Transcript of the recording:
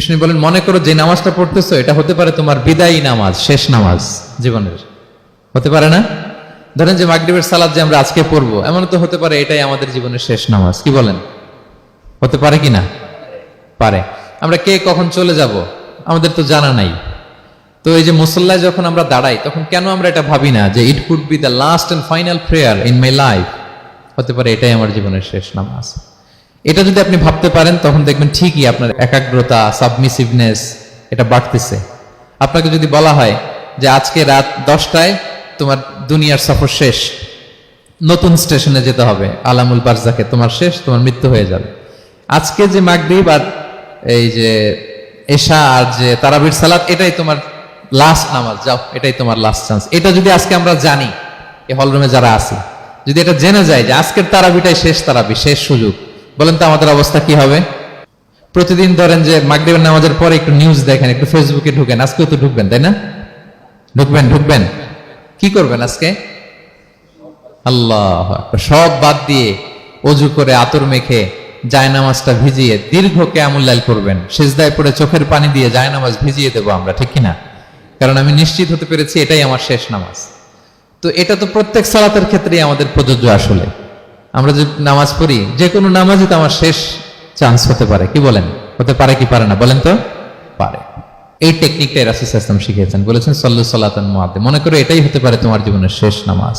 বিষ্ণু বলেন, মনে করো যে নামাজটা পড়তেছো এটা হতে পারে তোমার বিদায়ী নামাজ, শেষ নামাজ জীবনের। হতে পারে না? ধরেন যে মাগরিবের সালাত যে আমরা আজকে পড়বো, এমন তো হতে পারে এটাই আমাদের জীবনের শেষ নামাজ। কি বলেন? হতে পারে কি না? পারে। আমরা কে কখন চলে যাব আমাদের তো জানা নাই। তো এই যে মুসল্লায় যখন আমরা দাঁড়াই, তখন কেন আমরা এটা ভাবি না যে it could be the last and final prayer in my life? হতে পারে এটাই আমার জীবনের শেষ নামাজ। এটা যদি আপনি ভাবতে পারেন, তখন দেখবেন ঠিকই আপনার একাগ্রতা, সাবমিসিভনেস এটা বাড়তেছে। আপনাকে যদি বলা হয় যে আজকে রাত 10টায় তোমার দুনিয়ার সফর শেষ, নতুন স্টেশনে যেতে হবে, আলামুল বারজাকে, তোমার শেষ, তোমার মৃত্যু হয়ে যাবে। আজকে যে মাগরিব আর এই যে এশা আর যে তারাবির সালাত, এটাই তোমার লাস্ট নামাজ, যাও এটাই তোমার লাস্ট চান্স। এটা যদি আজকে আমরা জানি, এই হলরুমে যারা আছি, যদি এটা জেনে যায় যে আজকের তারাবিটাই শেষ তারাবি, শেষ সুযোগ, বলেন তো আমাদের অবস্থা কি হবে? প্রতিদিন ধরেন যে মাগরিবের নামাজের পরে একটু নিউজ দেখেন, একটু ফেসবুকে ঢুকেন, আজকেও তো ঢুকবেন তাই না? ঢুকবেন কি করবেন আজকে? আল্লাহ আকবার, সব বাদ দিয়ে অজু করে আতর মেখে জায়নামাজটা ভিজিয়ে দীর্ঘ কিয়ামুল লাইল করবেন, সিজদায় পড়ে চোখের পানি দিয়ে জায়নামাজ ভিজিয়ে দেবো আমরা, ঠিক কিনা? কারণ আমি নিশ্চিত হতে পেরেছি এটাই আমার শেষ নামাজ। তো এটা তো প্রত্যেক সালাতের ক্ষেত্রেই আমাদের প্রযোজ্য। আসলে আমরা যে নামাজ পড়ি, যে কোনো নামাজই তো আমার শেষ চান্স হতে পারে। কি বলেন? হতে পারে কি পারে না বলেন তো? পারে। এই টেকনিকটাই রাসূল সাল্লাল্লাহু আলাইহি ওয়াসাল্লাম শিখিয়েছেন, বলেছেন সল্লু সালাতান মুআদ্দা, মনে করো এটাই হতে পারে তোমার জীবনের শেষ নামাজ।